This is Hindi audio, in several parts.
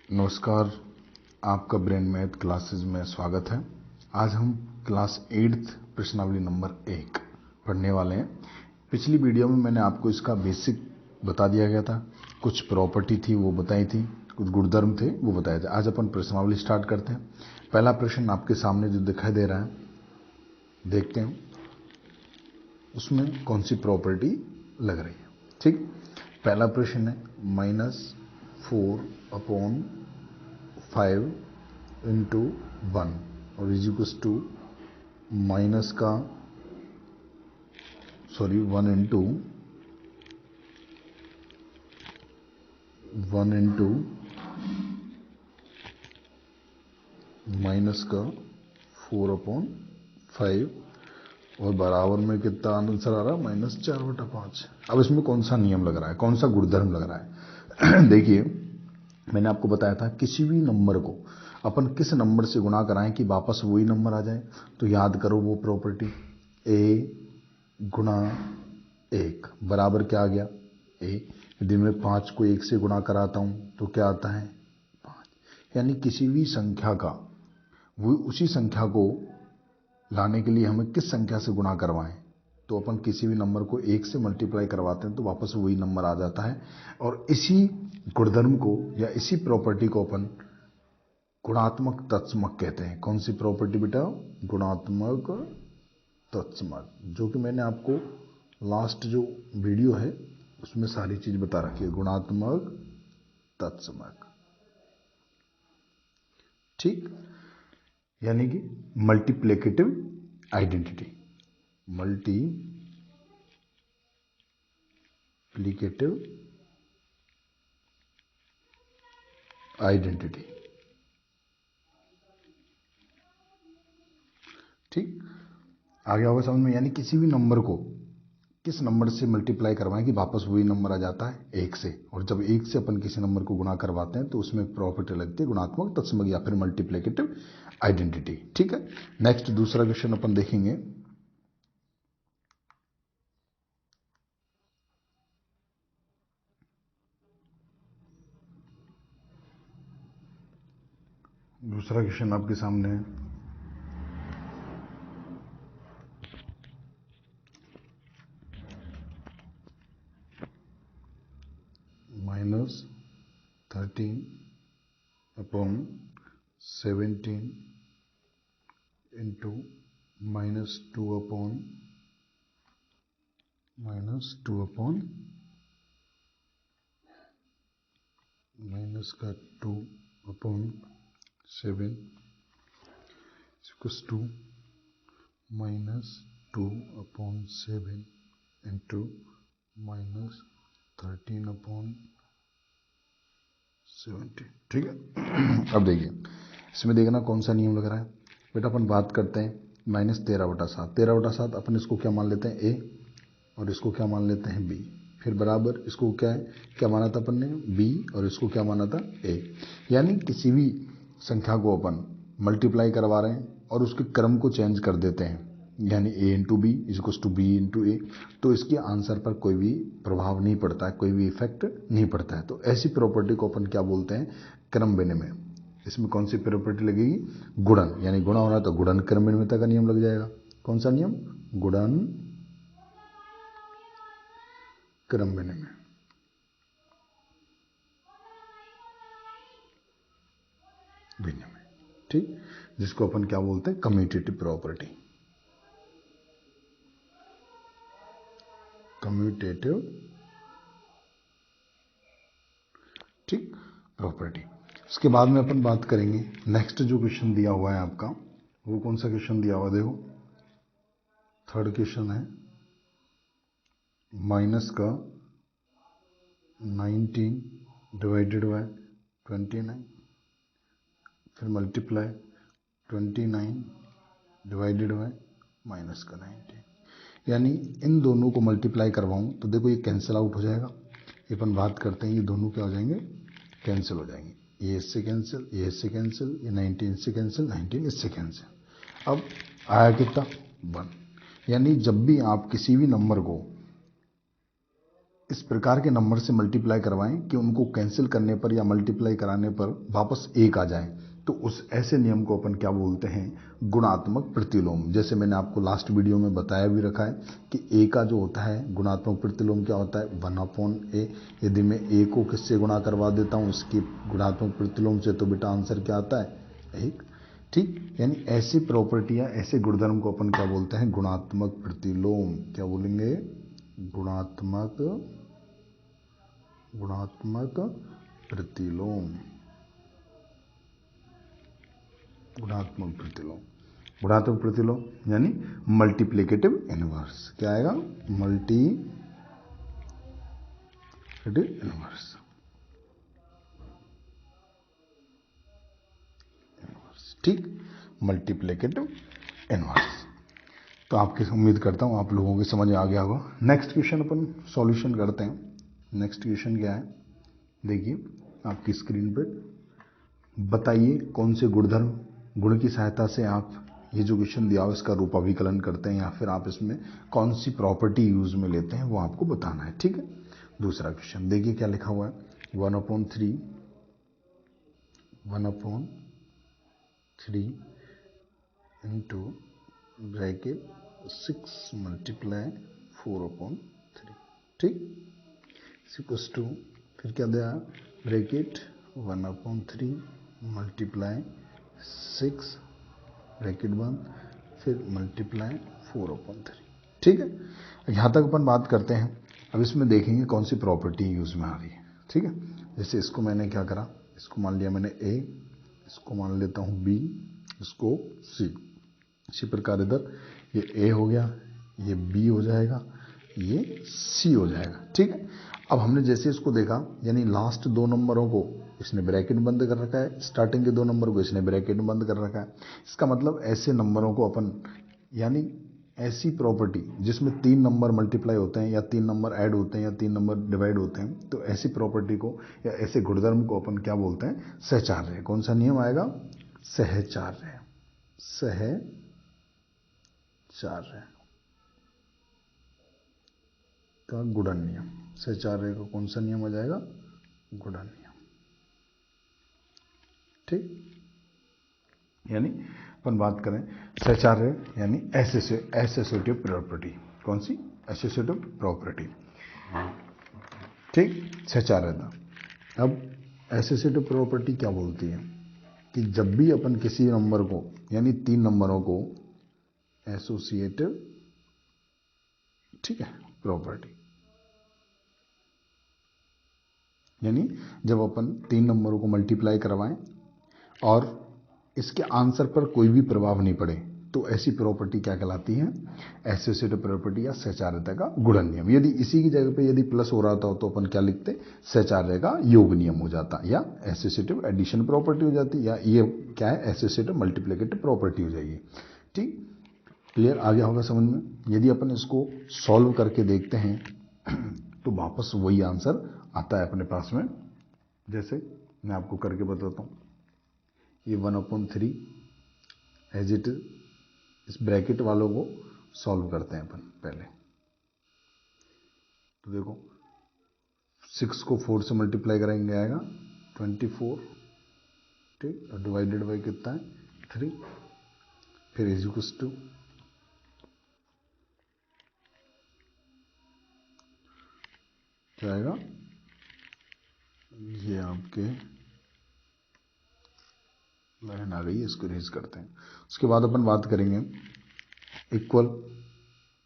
नमस्कार, आपका ब्रेन मैथ क्लासेस में स्वागत है। आज हम क्लास 8th प्रश्नावली नंबर 1 पढ़ने वाले हैं। पिछली वीडियो में मैंने आपको इसका बेसिक बता दिया गया था, कुछ प्रॉपर्टी थी वो बताई थी, कुछ गुणधर्म थे वो बताए थे। आज अपन प्रश्नावली स्टार्ट करते हैं। पहला प्रश्न आपके सामने जो दिखाई दे रहा है, देखते हैं उसमें कौन सी प्रॉपर्टी लग रही है। ठीक, पहला प्रश्न है -4/5 इंटू 1 और इज इक्वल्स टू माइनस का 1 इंटू माइनस का 4/5 और बराबर में कितना आंसर आ रहा है, -4/5। अब इसमें कौन सा नियम लग रहा है, कौन सा गुणधर्म लग रहा है देखिए, मैंने आपको बताया था किसी भी नंबर को अपन किस नंबर से गुणा कराएं कि वापस वही नंबर आ जाए। तो याद करो वो प्रॉपर्टी, a गुणा 1 बराबर क्या आ गया, a। यदि मैं 5 को 1 से गुणा कराता हूं तो क्या आता है, 5। यानी किसी भी संख्या का वो उसी संख्या को लाने के लिए हमें किस संख्या से गुणा करवाएं, तो अपन किसी भी नंबर को 1 से मल्टीप्लाई करवाते हैं तो वापस वही नंबर आ जाता है। और इसी गुणधर्म को या इसी प्रॉपर्टी को अपन गुणात्मक तत्समक कहते हैं। कौन सी प्रॉपर्टी बेटा, गुणात्मक तत्समक, जो कि मैंने आपको लास्ट जो वीडियो है उसमें सारी चीज बता रखी है, गुणात्मक तत्समक। ठीक, यानी कि मल्टीप्लिकेटिव आइडेंटिटी, मल्टीप्लिकेटिव आइडेंटिटी। ठीक, आगे होगा समझ में। यानी किसी भी नंबर को किस नंबर से मल्टीप्लाई करवाएं कि वापस वही नंबर आ जाता है 1 से। और जब 1 से अपन किसी नंबर को गुणा करवाते हैं तो उसमें प्रॉपर्टी लगती है गुणात्मक तत्समक या फिर मल्टीप्लिकेटिव आइडेंटिटी। ठीक है, नेक्स्ट दूसरा क्वेश्चन अपन देखेंगे। दूसरा क्वेश्चन आपके सामने है, -13/17 इंटू -2/7 इक्वल्स टू -2/7 इंटू -13/17। ठीक है, अब देखिए इसमें देखना कौन सा नियम लग रहा है बेटा। अपन बात करते हैं -13/7। 13/7 अपन इसको क्या मान लेते हैं, a, और इसको क्या मान लेते हैं, b। फिर बराबर इसको क्या माना था अपन ने, b, और इसको क्या माना था, a। यानी किसी भी संख्या को अपन मल्टीप्लाई करवा रहे हैं और उसके क्रम को चेंज कर देते हैं, यानी a into B equals to B into A, तो इसके आंसर पर कोई भी प्रभाव नहीं पड़ता है, कोई भी इफेक्ट नहीं पड़ता है। तो ऐसी प्रॉपर्टी को अपन क्या बोलते हैं, क्रम विनिमय। इसमें कौन सी प्रॉपर्टी लगेगी, गुणन, यानी गुणा होना तो गुणन क्रम विनिमयता का नियम लग जाएगा। कौन सा नियम, गुणन क्रम विनिमय। ठीक, जिसको अपन क्या बोलते हैं, कम्यूटेटिव प्रॉपर्टी, कम्यूटेटिव ठीक प्रॉपर्टी। उसके बाद में अपन बात करेंगे नेक्स्ट जो क्वेश्चन दिया हुआ है आपका, वो कौन सा क्वेश्चन दिया हुआ, देखो थर्ड क्वेश्चन है, माइनस का 19/29, फिर मल्टीप्लाई 29/- -19। यानी इन दोनों को मल्टीप्लाई करवाऊं तो देखो ये कैंसिल आउट हो जाएगा। ये अपन बात करते हैं, ये दोनों क्या हो जाएंगे, कैंसिल हो जाएंगे। ये इससे कैंसिल, ये इससे कैंसिल, ये 19 इससे कैंसिल, 19 इससे कैंसिल। अब आया कितना, 1। यानी जब भी आप किसी भी नंबर को इस प्रकार के नंबर से मल्टीप्लाई करवाएं कि उनको कैंसिल करने पर या मल्टीप्लाई कराने पर वापस एक आ जाए, तो उस ऐसे नियम को अपन क्या बोलते हैं, गुणात्मक प्रतिलोम। जैसे मैंने आपको लास्ट वीडियो में बताया भी रखा है कि ए का जो होता है गुणात्मक प्रतिलोम क्या होता है, 1/a। यदि मैं ए को किससे गुणा करवा देता हूँ, इसकी गुणात्मक प्रतिलोम से, तो बेटा आंसर क्या आता है, 1। ठीक, यानी ऐसी प्रॉपर्टियां, ऐसे गुणधर्म को अपन क्या बोलते हैं, गुणात्मक प्रतिलोम। क्या बोलेंगे, गुणात्मक प्रतिलोम। गुणात्मक प्रतिलोम, गुणात्मक प्रतिलोम यानी मल्टीप्लिकेटिव इनवर्स। क्या आएगा, मल्टीप्लिकेटिव इनवर्स। ठीक, मल्टीप्लिकेटिव इनवर्स। तो आपकी उम्मीद करता हूं आप लोगों की समझ आ गया होगा। नेक्स्ट क्वेश्चन अपन सॉल्यूशन करते हैं। नेक्स्ट क्वेश्चन क्या है, देखिए आपकी स्क्रीन पे, बताइए कौन से गुण की सहायता से आप ये जो क्वेश्चन दिया हो इसका रूपाभिकलन करते हैं, या फिर आप इसमें कौन सी प्रॉपर्टी यूज में लेते हैं वो आपको बताना है। ठीक है, दूसरा क्वेश्चन देखिए क्या लिखा हुआ है, 1/3 इंटू ब्रैकेट 6 मल्टीप्लाई 4/3। ठीक, इक्वल्स टू, फिर क्या दिया, ब्रैकेट 1/3 मल्टीप्लाई 6 ब्रैकेट बंद, फिर मल्टीप्लाई 4/3। ठीक है, यहाँ तक अपन बात करते हैं। अब इसमें देखेंगे कौन सी प्रॉपर्टी यूज में आ रही है। ठीक है, जैसे इसको मैंने क्या करा, इसको मान लिया मैंने ए, इसको मान लेता हूँ बी, इसको सी। इसी प्रकार इधर ये ए हो गया, ये बी हो जाएगा, ये सी हो जाएगा। ठीक है, अब हमने जैसे इसको देखा, यानी लास्ट दो नंबरों को इसने ब्रैकेट बंद कर रखा है, स्टार्टिंग के दो नंबर को इसने ब्रैकेट बंद कर रखा है। इसका मतलब ऐसे नंबरों को अपन, यानी ऐसी प्रॉपर्टी जिसमें 3 नंबर मल्टीप्लाई होते हैं, या 3 नंबर ऐड होते हैं, या 3 नंबर डिवाइड होते हैं, तो ऐसी प्रॉपर्टी को या ऐसे गुणधर्म को अपन क्या बोलते हैं, सहचार्य। कौन सा नियम आएगा, सहचार्य। सहचार्य का गुणन नियम। सहचार्य का कौन सा नियम आ जाएगा, गुणन नियम। ठीक, यानी अपन बात करें सहचार्य यानी एसोसिएटिव प्रॉपर्टी। कौन सी, एसोसिएटिव प्रॉपर्टी। ठीक, सहचार्यता। अब एसोसिएटिव प्रॉपर्टी क्या बोलती है कि जब भी अपन किसी नंबर को, यानी 3 नंबरों को एसोसिएटिव, ठीक है, प्रॉपर्टी, यानी जब अपन 3 नंबरों को मल्टीप्लाई करवाएं और इसके आंसर पर कोई भी प्रभाव नहीं पड़े, तो ऐसी प्रॉपर्टी क्या कहलाती है, एसोसिएटिव प्रॉपर्टी या सहचार्यता का गुणन नियम। यदि इसी की जगह पे यदि प्लस हो रहा था तो अपन क्या लिखते, सहचार्य का योग नियम हो जाता, या एसोसिएटिव एडिशन प्रॉपर्टी हो जाती, या ये क्या है, एसोसिएटिव मल्टीप्लिकेटिव प्रॉपर्टी हो जाएगी। ठीक, क्लियर आ गया होगा समझ में। यदि अपन इसको सॉल्व करके देखते हैं तो वापस वही आंसर आता है अपने पास में। जैसे मैं आपको करके बताता हूँ, ये 1/3 एज इट इज, इस ब्रैकेट वालों को सॉल्व करते हैं अपन पहले। तो देखो 6 को 4 से मल्टीप्लाई करेंगे आएगा 24। ठीक, और डिवाइडेड बाई कितना है, 3, फिर इज इक्वल्स टू, क्या आएगा, ये आपके लाइन आ गई है, इसको रेज करते हैं। उसके बाद अपन बात करेंगे इक्वल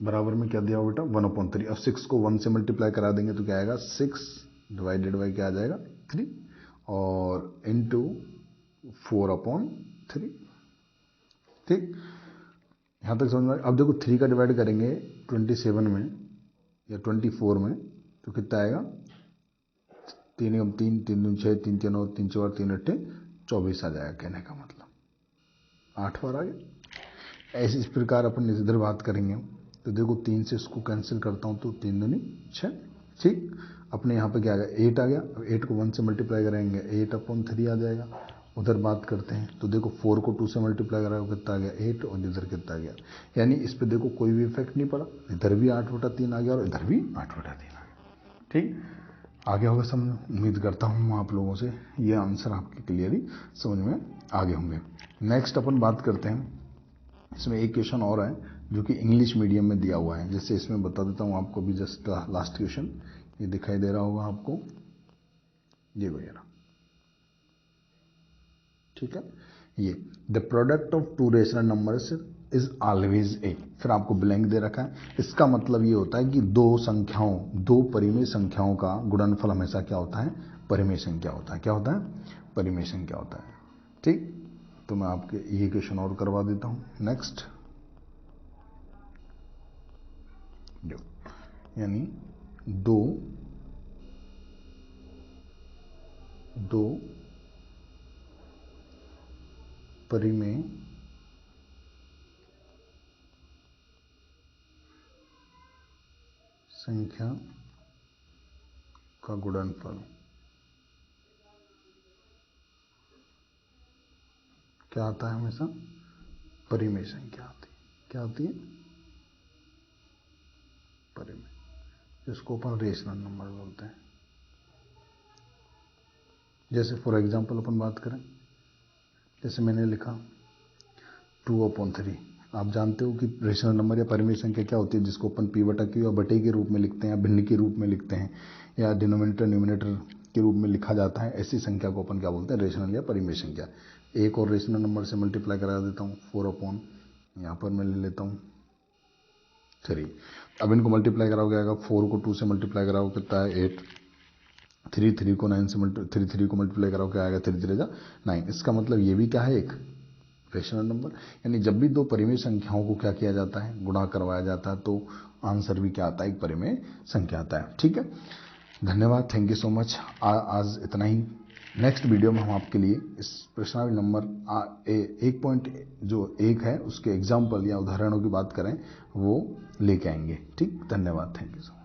बराबर में क्या दिया हुआ बेटा, 1/3। अब 6 को 1 से मल्टीप्लाई करा देंगे तो क्या आएगा, 6 डिवाइडेड बाई क्या आ जाएगा, 3, और इनटू 4/3। ठीक, यहाँ तक समझ में। अब देखो 3 का डिवाइड करेंगे 27 में या 24 में, तो कितना आएगा, 3 × 3 = 3, 3 × 6 = 3, 3 × 3 = 4, 3 × 8 = 24 आ जाएगा। कहने का मतलब 8 बार आ गया। ऐसे इस प्रकार अपन इधर बात करेंगे तो देखो 3 से इसको कैंसिल करता हूँ तो 3 दूनी 6। ठीक, अपने यहाँ पे क्या आ गया, 8 आ गया। अब 8 को 1 से मल्टीप्लाई करेंगे 8/3 आ जाएगा। उधर बात करते हैं तो देखो 4 को 2 से मल्टीप्लाई कराओ कितना आ गया, 8, और इधर कितना आ गया। यानी इस पे देखो कोई भी इफेक्ट नहीं पड़ा, इधर भी 8/3 आ गया और इधर भी 8/3 आ गया। ठीक, आगे होगा समझ, उम्मीद करता हूँ आप लोगों से ये आंसर आपके क्लियरली समझ में आगे होंगे। नेक्स्ट अपन बात करते हैं, इसमें एक क्वेश्चन और है जो कि इंग्लिश मीडियम में दिया हुआ है। जैसे इसमें बता देता हूँ आपको भी, जस्ट लास्ट क्वेश्चन ये दिखाई दे रहा होगा आपको, ये वगैरह, ठीक है। ये the product of two rational numbers is always a, फिर आपको ब्लैंक दे रखा है। इसका मतलब ये होता है कि दो परिमेय संख्याओं का गुणनफल हमेशा क्या होता है, परिमेय संख्या होता है। क्या होता है, परिमेय संख्या होता है। ठीक, तो मैं आपके ये क्वेश्चन और करवा देता हूं। नेक्स्ट, जो यानी दो परिमेय संख्या का गुणनफल क्या आता है, हमेशा परिमेय संख्या आती है। क्या आती है, परिमेय, जिसको अपन रेशनल नंबर बोलते हैं। जैसे फॉर एग्जांपल अपन बात करें, जैसे मैंने लिखा 2/3। आप जानते हो कि रेशनल नंबर या परिमेय संख्या क्या होती है, जिसको अपन p/q या बटे के रूप में लिखते हैं, या भिन्न के रूप में लिखते हैं, या डिनोमिनेटर न्यूमिनेटर के रूप में लिखा जाता है। ऐसी संख्या को अपन क्या बोलते हैं, रेशनल या परिमेय संख्या। एक और रेशनल नंबर से मल्टीप्लाई करा देता हूँ, 4/, यहाँ पर मैं ले लेता हूँ 3। अब इनको मल्टीप्लाई कराओगे आएगा, 4 को 2 से मल्टीप्लाई कराओ कितना है 8, 3 को 9 से मल्टीप्लाई कराओ क्या आएगा, 3 3 9। इसका मतलब ये भी क्या है, एक रेशनल नंबर। यानी जब भी दो परिमेय संख्याओं को क्या किया जाता है, गुणा करवाया जाता है, तो आंसर भी क्या आता है, एक परिमेय संख्या आता है। ठीक है, धन्यवाद, थैंक यू सो मच। आज इतना ही। नेक्स्ट वीडियो में हम आपके लिए इस प्रश्नावली नंबर 1.1 है उसके एग्जाम्पल या उदाहरणों की बात करें वो लेके आएंगे। ठीक, धन्यवाद, थैंक यू सो मच।